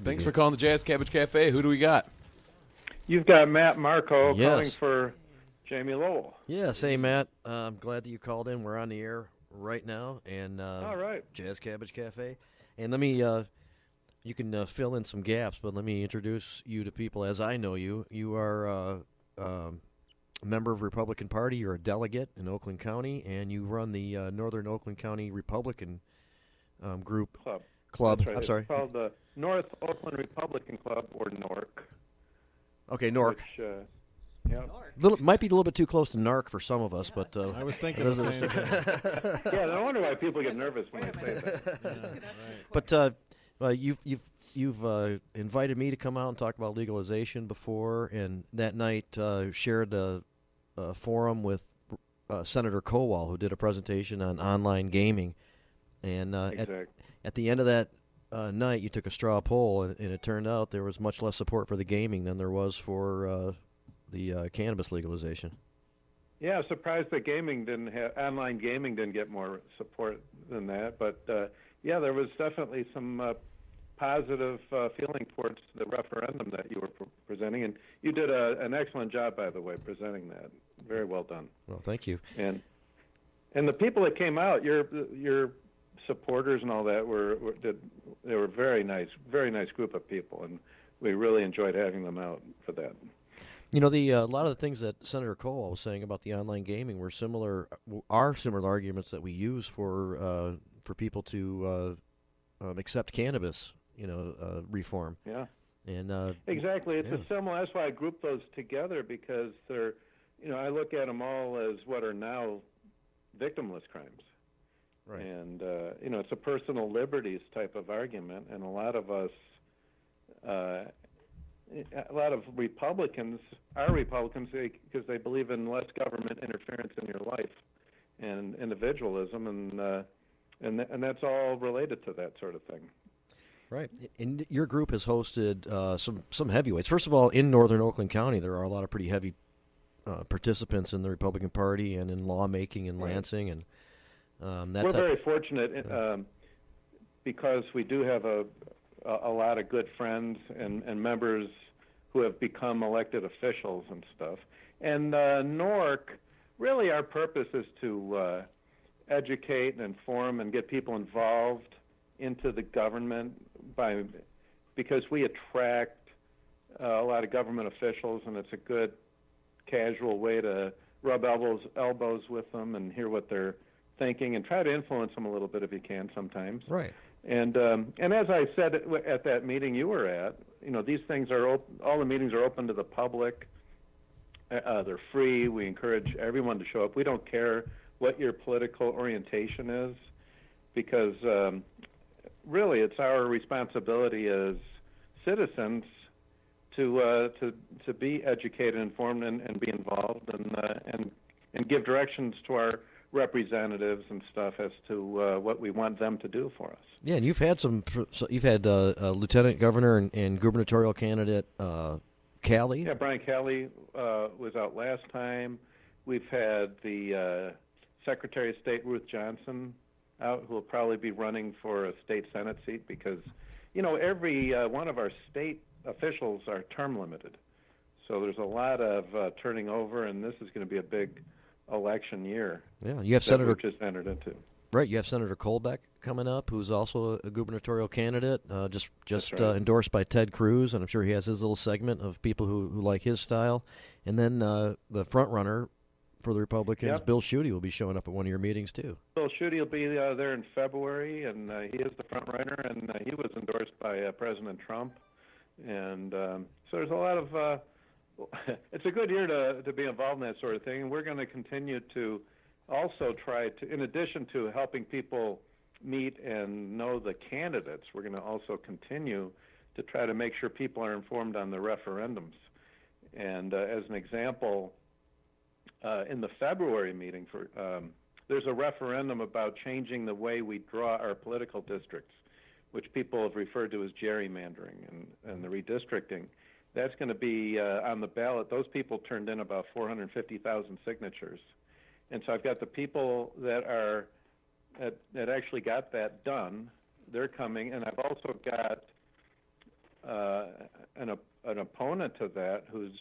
Thanks for calling the Jazz Cabbage Cafe. Who do we got? You've got Matt Marko Yes. calling for Jamie Lowell. Yes, hey, Matt. I'm glad that you called in. We're on the air right now, and All right. Jazz Cabbage Cafe. And let me, you can fill in some gaps, but let me introduce you to people as I know you. You are a member of the Republican Party. You're a delegate in Oakland County, and you run the Northern Oakland County Republican group. Club. That's right. I'm sorry. It's called the North Oakland Republican Club, or NORC. Okay, NORC. Which, yeah. Might be a little bit too close to NARC for some of us, but I was thinking the same thing. Yeah, no wonder why people get nervous when I say that. But you've invited me to come out and talk about legalization before, and that night shared a forum with Senator Kowal, who did a presentation on online gaming, and at the end of that night, you took a straw poll, and it turned out there was much less support for the gaming than there was for the cannabis legalization. Yeah, surprised that online gaming didn't get more support than that. But yeah, there was definitely some positive feeling towards the referendum that you were presenting, and you did an excellent job, by the way, presenting that. Very well done. Well, thank you. And the people that came out, your supporters and all that they were very nice group of people, and we really enjoyed having them out for that. You know, a lot of the things that Senator Cole was saying about the online gaming are similar arguments that we use for people to accept cannabis, reform. Yeah. And exactly, it's a similar. That's why I grouped those together, because they're, I look at them all as what are now victimless crimes. Right. And, it's a personal liberties type of argument, and a lot of us, a lot of Republicans are Republicans because they believe in less government interference in your life and individualism, and that's all related to that sort of thing. Right. And your group has hosted some heavyweights. First of all, in Northern Oakland County, there are a lot of pretty heavy participants in the Republican Party and in lawmaking in Lansing, and we're very fortunate because we do have a lot of good friends and members who have become elected officials and stuff. And NORC, really our purpose is to educate and inform and get people involved into the government because we attract a lot of government officials, and it's a good casual way to rub elbows with them and hear what they're thinking and try to influence them a little bit if you can sometimes. Right. And as I said at that meeting you were at, these things are all the meetings are open to the public. They're free. We encourage everyone to show up. We don't care what your political orientation is, because really it's our responsibility as citizens to be educated, informed, and be involved, and give directions to our representatives and stuff as to what we want them to do for us. Yeah, and you've had Lieutenant Governor and gubernatorial candidate Calley. Yeah, Brian Calley was out last time. We've had the Secretary of State Ruth Johnson out, who will probably be running for a state Senate seat because, every one of our state officials are term limited. So there's a lot of turning over, and this is going to be a big election year. Yeah, you have Senator just entered into. Right, you have Senator Colbeck coming up, who's also a gubernatorial candidate, just right. Endorsed by Ted Cruz, and I'm sure he has his little segment of people who like his style. And then the front runner for the Republicans, Bill Schuette, will be showing up at one of your meetings too. Bill Schuette will be there in February, and he is the front runner, and he was endorsed by President Trump. And so there's a lot of. It's a good year to be involved in that sort of thing, and we're going to continue to also try to, in addition to helping people meet and know the candidates, we're going to also continue to try to make sure people are informed on the referendums. And as an example, in the February meeting, there's a referendum about changing the way we draw our political districts, which people have referred to as gerrymandering and the redistricting. that's going to be on the ballot. Those people turned in about 450,000 signatures, and so I've got the people that actually got that done. They're coming, and I've also got an opponent to that who's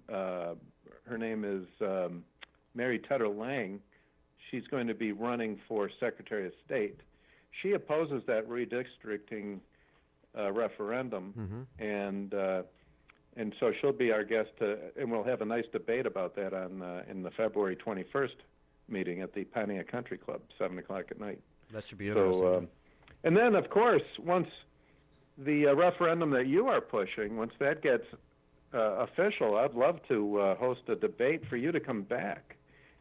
her name is Mary Tedder Lang. She's going to be running for Secretary of State. She opposes that redistricting referendum, and so she'll be our guest, and we'll have a nice debate about that in the February 21st meeting at the Pontiac Country Club, 7 o'clock at night. That should be interesting. And then, of course, once the referendum that you are pushing, once that gets official, I'd love to host a debate for you to come back,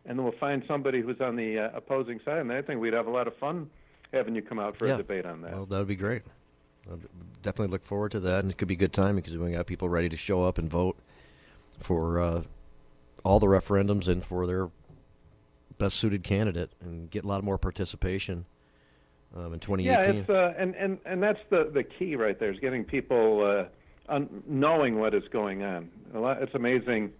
and then we'll find somebody who's on the opposing side, and I think we'd have a lot of fun having you come out for a debate on that. Well, that would be great. I'll definitely look forward to that, and it could be a good time because we got people ready to show up and vote for all the referendums and for their best-suited candidate and get a lot more participation in 2018. Yeah, it's, and that's the key right there is getting people knowing what is going on. It's amazing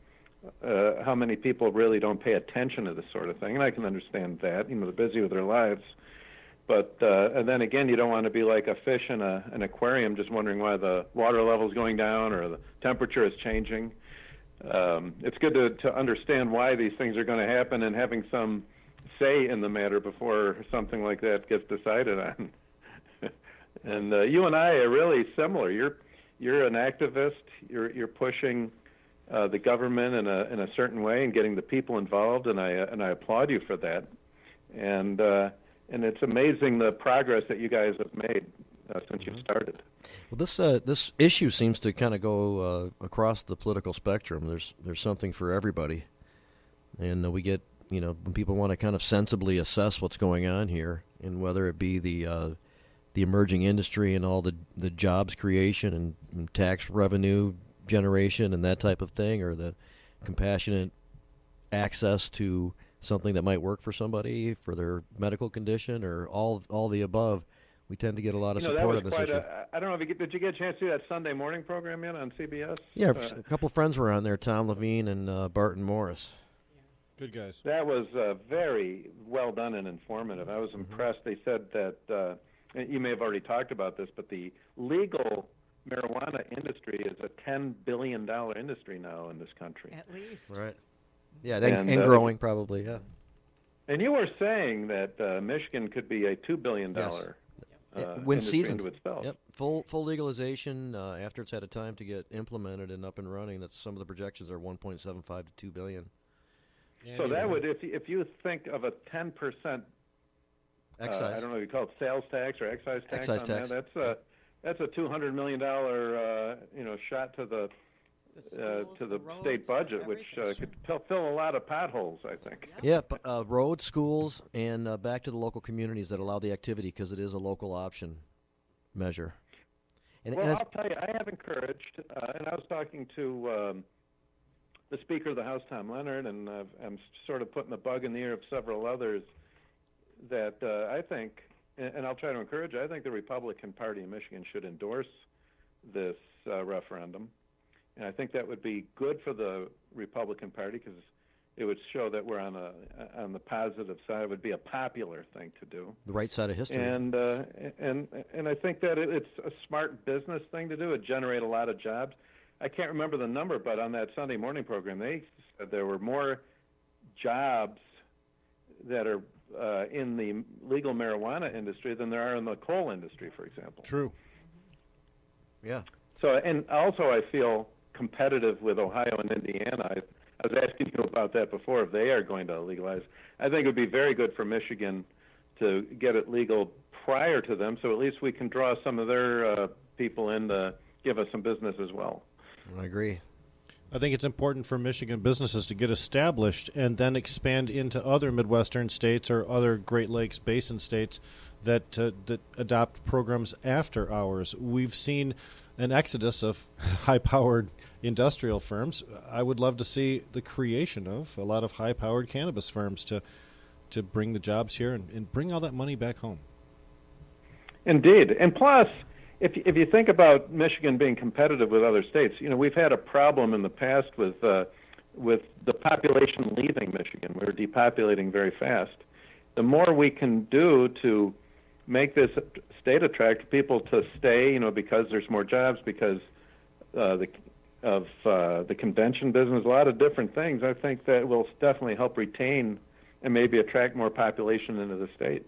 how many people really don't pay attention to this sort of thing, and I can understand that. They're busy with their lives. But and then again, you don't want to be like a fish in an aquarium just wondering why the water level is going down or the temperature is changing. It's good to understand why these things are going to happen and having some say in the matter before something like that gets decided on. And you and I are really similar. You're an activist. You're pushing the government in a certain way and getting the people involved, and I applaud you for that. And it's amazing the progress that you guys have made since you started. Well, this issue seems to kind of go across the political spectrum. There's something for everybody, and we get when people want to kind of sensibly assess what's going on here, and whether it be the emerging industry and all the jobs creation and tax revenue generation and that type of thing, or the compassionate access to something that might work for somebody for their medical condition, or all the above. We tend to get a lot of support on this issue. I don't know if did you get a chance to see that Sunday morning program yet on CBS? Yeah, a couple friends were on there, Tom Levine and Barton Morris. Good guys. That was very well done and informative. I was impressed. They said that, you may have already talked about this, but the legal marijuana industry is a $10 billion industry now in this country. At least. Right. Yeah, and growing probably, yeah. And you were saying that Michigan could be a $2 billion when industry seasoned. into itself. Yep, full legalization after it's had a time to get implemented and up and running. That's some of the projections are 1.75 to 2 billion. Yeah, so that would, if you think of a 10% excise, I don't know if you call it sales tax or excise tax. That's a $200 million shot to the state budget, which could fill a lot of potholes, I think. Yeah, roads, schools, and back to the local communities that allow the activity, because it is a local option measure. I'll tell you, I have encouraged, and I was talking to the Speaker of the House, Tom Leonard, and I'm sort of putting the bug in the ear of several others that I think, and I'll try to encourage, I think the Republican Party in Michigan should endorse this referendum. And I think that would be good for the Republican Party because it would show that we're on the positive side. It would be a popular thing to do. The right side of history. And I think that it's a smart business thing to do. It generate a lot of jobs. I can't remember the number, but on that Sunday morning program, they said there were more jobs that are in the legal marijuana industry than there are in the coal industry, for example. True. Yeah. So, and also I feel competitive with Ohio and Indiana. I was asking you about that before, if they are going to legalize. I think it would be very good for Michigan to get it legal prior to them, so at least we can draw some of their people in to give us some business as well. I agree. I think it's important for Michigan businesses to get established and then expand into other Midwestern states or other Great Lakes Basin states that adopt programs after ours. We've seen an exodus of high-powered industrial firms. I would love to see the creation of a lot of high-powered cannabis firms to bring the jobs here and bring all that money back home. Indeed. And plus, if you think about Michigan being competitive with other states, we've had a problem in the past with the population leaving Michigan. We're depopulating very fast. The more we can do to make this state attract people to stay, because there's more jobs, because the convention business, a lot of different things, I think that will definitely help retain and maybe attract more population into the state.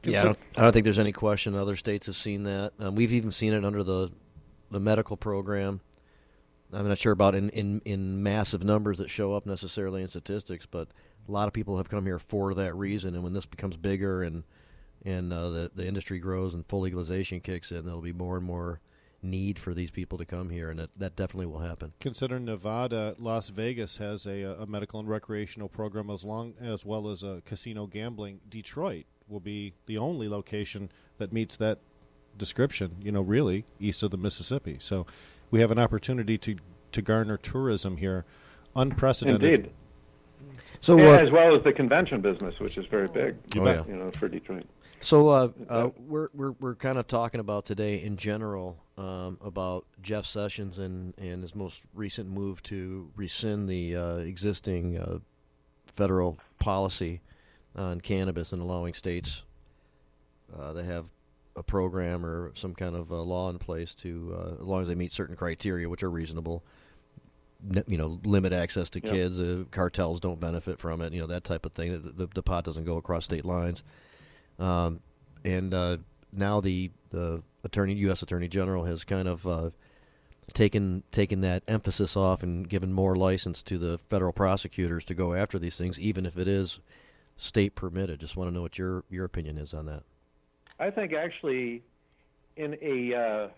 Yeah, I don't think there's any question other states have seen that. We've even seen it under the medical program. I'm not sure about in massive numbers that show up necessarily in statistics, but a lot of people have come here for that reason. And when this becomes bigger and the industry grows and full legalization kicks in, there'll be more and more need for these people to come here, and that definitely will happen. Consider Nevada, Las Vegas has a medical and recreational program as well as a casino gambling. Detroit will be the only location that meets that description, really, east of the Mississippi. So we have an opportunity to garner tourism here, unprecedented. Indeed. So, as well as the convention business, which is very big, for Detroit. So we're kind of talking about today in general about Jeff Sessions and his most recent move to rescind the existing federal policy on cannabis and allowing states that have a program or some kind of law in place to, as long as they meet certain criteria, which are reasonable, limit access to kids, cartels don't benefit from it, that type of thing. The pot doesn't go across state lines. And now the U.S. Attorney General has kind of taken that emphasis off and given more license to the federal prosecutors to go after these things, even if it is state permitted. Just want to know what your opinion is on that. I think actually, in a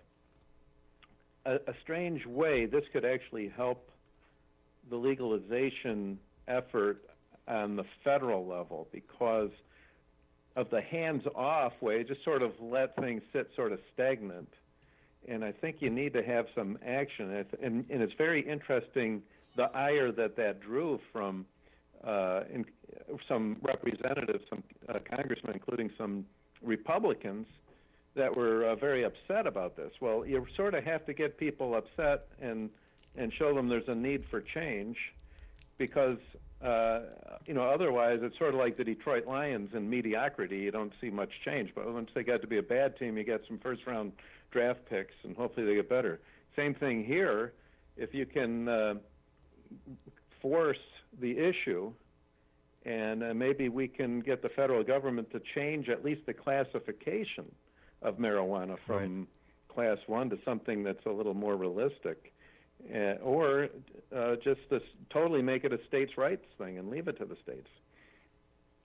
strange way, this could actually help the legalization effort on the federal level, because of the hands-off way, just sort of let things sit sort of stagnant. And I think you need to have some action. And it's very interesting, the ire that drew from some representatives, some congressmen, including some Republicans, that were very upset about this. Well, you sort of have to get people upset and show them there's a need for change, because otherwise it's sort of like the Detroit Lions in mediocrity. You don't see much change, but once they got to be a bad team, you get some first-round draft picks, and hopefully they get better. Same thing here. If you can force the issue, and maybe we can get the federal government to change at least the classification of marijuana from Class 1 to something that's a little more realistic. Or just totally make it a states' rights thing and leave it to the states.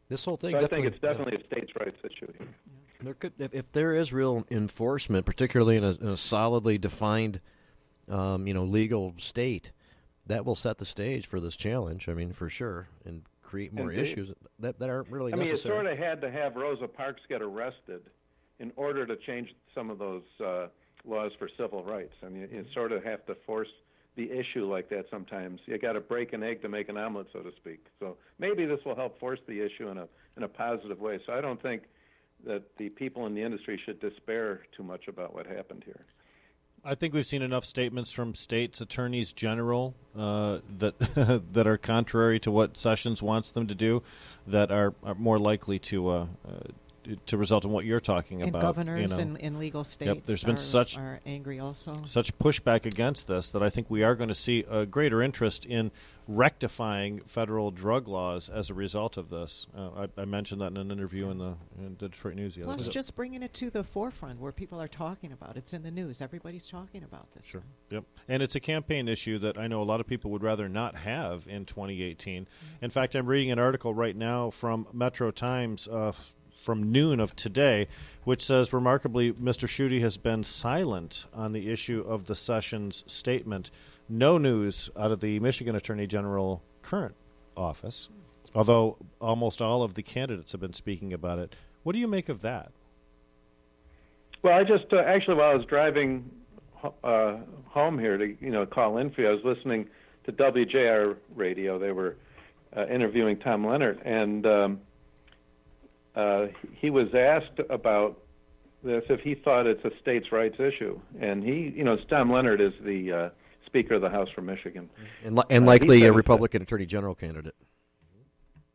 This whole thing, so I think it's definitely a states' rights issue here. There could, if there is real enforcement, particularly in a solidly defined, legal state, that will set the stage for this challenge. I mean, for sure, and create more issues that aren't really necessary. You sort of had to have Rosa Parks get arrested in order to change some of those laws for civil rights. I mean, you sort of have to force the issue like that sometimes. You got to break an egg to make an omelet, so to speak. So maybe this will help force the issue in a positive way. So I don't think that the people in the industry should despair too much about what happened here. I think we've seen enough statements from states' attorneys general that are contrary to what Sessions wants them to do, that are more likely to result in what you're talking about. And governors in legal states there's been are angry also. Such pushback against this that I think we are going to see a greater interest in rectifying federal drug laws as a result of this. I mentioned that in an interview in the Detroit News the other day. Plus, just bringing it to the forefront where people are talking about it. It's in the news. Everybody's talking about this. Sure. Yep. And it's a campaign issue that I know a lot of people would rather not have in 2018. In fact, I'm reading an article right now from Metro Times from noon of today, which says, remarkably, Mr. Schuette has been silent on the issue of the Sessions statement. No news out of the Michigan Attorney General current office, although almost all of the candidates have been speaking about it. What do you make of that? Well, I just actually, while I was driving home here to call in for you, I was listening to WJR radio. They were interviewing Tom Leonard, and he was asked about this if he thought it's a states' rights issue. And Tom Leonard is the Speaker of the House from Michigan, and likely a Republican Attorney General candidate.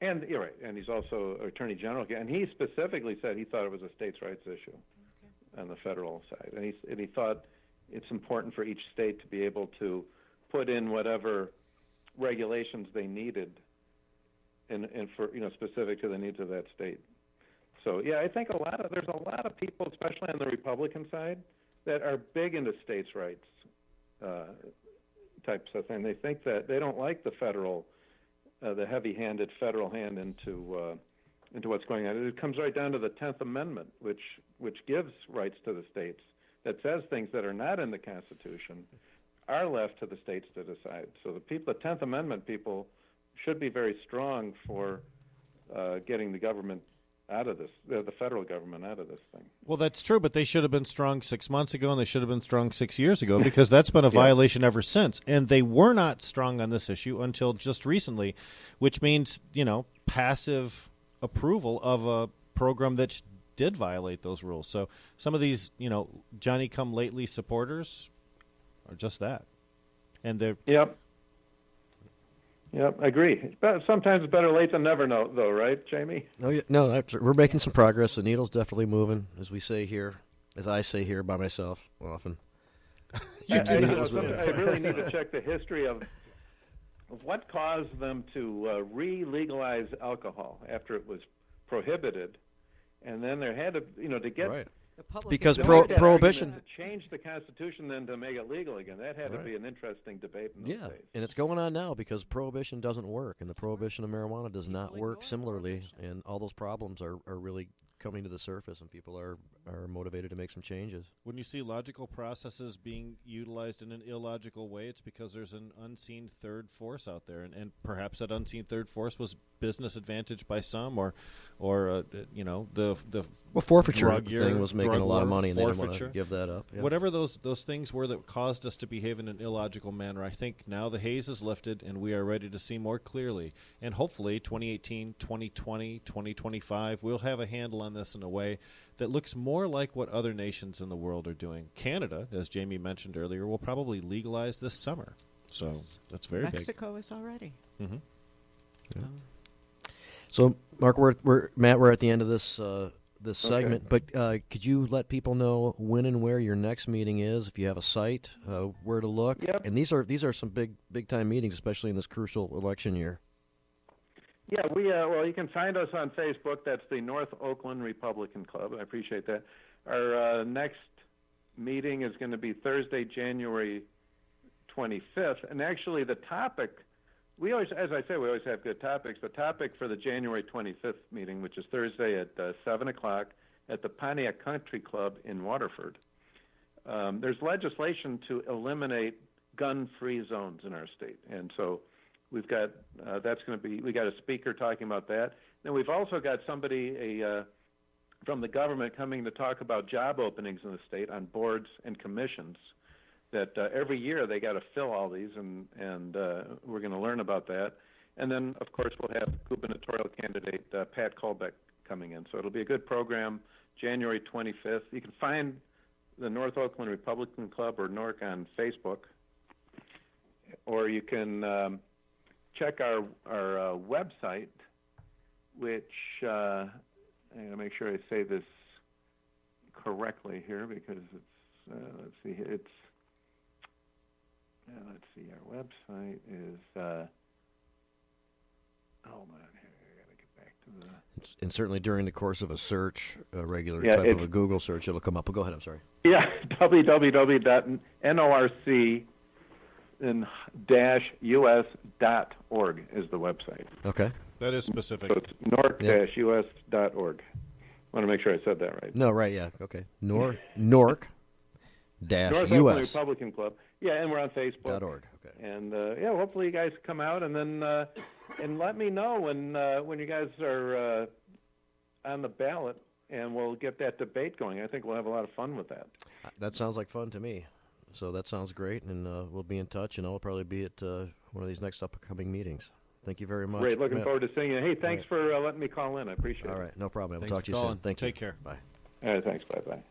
And you're right, and he's also Attorney General, and he specifically said he thought it was a states' rights issue on the federal side, and he thought it's important for each state to be able to put in whatever regulations they needed, and for specific to the needs of that state. So yeah, I think there's a lot of people, especially on the Republican side, that are big into states' rights types of thing. They think that they don't like the federal, the heavy-handed federal hand into what's going on. It comes right down to the 10th Amendment, which gives rights to the states, that says things that are not in the Constitution are left to the states to decide. So the 10th Amendment people should be very strong for getting the government out of this, the federal government out of this thing. Well, that's true, but they should have been strong 6 months ago, and they should have been strong 6 years ago, because that's been a violation ever since. And they were not strong on this issue until just recently, which means, passive approval of a program that did violate those rules. So some of these, Johnny-come-lately supporters are just that. And they're... Yep, I agree. But sometimes it's better late than never, though, right, Jamie? No, we're making some progress. The needle's definitely moving, as we say here, as I say here by myself often. I really need to check the history of what caused them to re-legalize alcohol after it was prohibited, and then there had to get... Right. Because prohibition to change the Constitution then to make it legal again. That had to be an interesting debate in those days. And it's going on now because prohibition doesn't work, and the prohibition of marijuana does not work similarly, and all those problems are really coming to the surface, and people are motivated to make some changes. When you see logical processes being utilized in an illogical way, it's because there's an unseen third force out there, and perhaps that unseen third force was business advantage by some, or the forfeiture thing was making a lot of money, and they didn't want to give that up. Yeah. Whatever those things were that caused us to behave in an illogical manner, I think now the haze is lifted, and we are ready to see more clearly. And hopefully 2018, 2020, 2025, we'll have a handle on this in a way that looks more like what other nations in the world are doing. Canada, as Jamie mentioned earlier, will probably legalize this summer. So that's very big. Mexico is already. Mm-hmm. Yeah. So, Mark, we're at the end of this segment, but could you let people know when and where your next meeting is? If you have a site, where to look? Yep. And these are some big time meetings, especially in this crucial election year. Yeah, you can find us on Facebook. That's the North Oakland Republican Club. I appreciate that. Our next meeting is going to be Thursday, January 25th, and actually the topic. We always have good topics. The topic for the January 25th meeting, which is Thursday at 7 o'clock at the Pontiac Country Club in Waterford. There's legislation to eliminate gun-free zones in our state, and so we've got we got a speaker talking about that. Then we've also got somebody from the government coming to talk about job openings in the state on boards and commissions. That every year they got to fill all these, and we're going to learn about that. And then, of course, we'll have gubernatorial candidate Pat Colbeck coming in. So it'll be a good program, January 25th. You can find the North Oakland Republican Club or NORC on Facebook, or you can check our website, which I'm going to make sure I say this correctly here because it's our website is, hold on here, I got to get back to the... And certainly during the course of a search, a regular type of a Google search, it'll come up. But go ahead, I'm sorry. Yeah, www.norc-us.org is the website. Okay. That is specific. So it's norc-us.org. I want to make sure I said that right. No, right, yeah, okay. Norc-US. North Oakland Republican Club. Yeah, and we're on Facebook. .org. Okay. And hopefully you guys come out and then and let me know when you guys are on the ballot, and we'll get that debate going. I think we'll have a lot of fun with that. That sounds like fun to me. So that sounds great, and we'll be in touch, and I'll probably be at one of these next upcoming meetings. Thank you very much. Great, looking forward to seeing you. Hey, thanks for letting me call in. I appreciate it. All right, no problem. We'll Thanks talk to you for soon. calling. Thank you. Take care. Bye. All right, thanks. Bye-bye.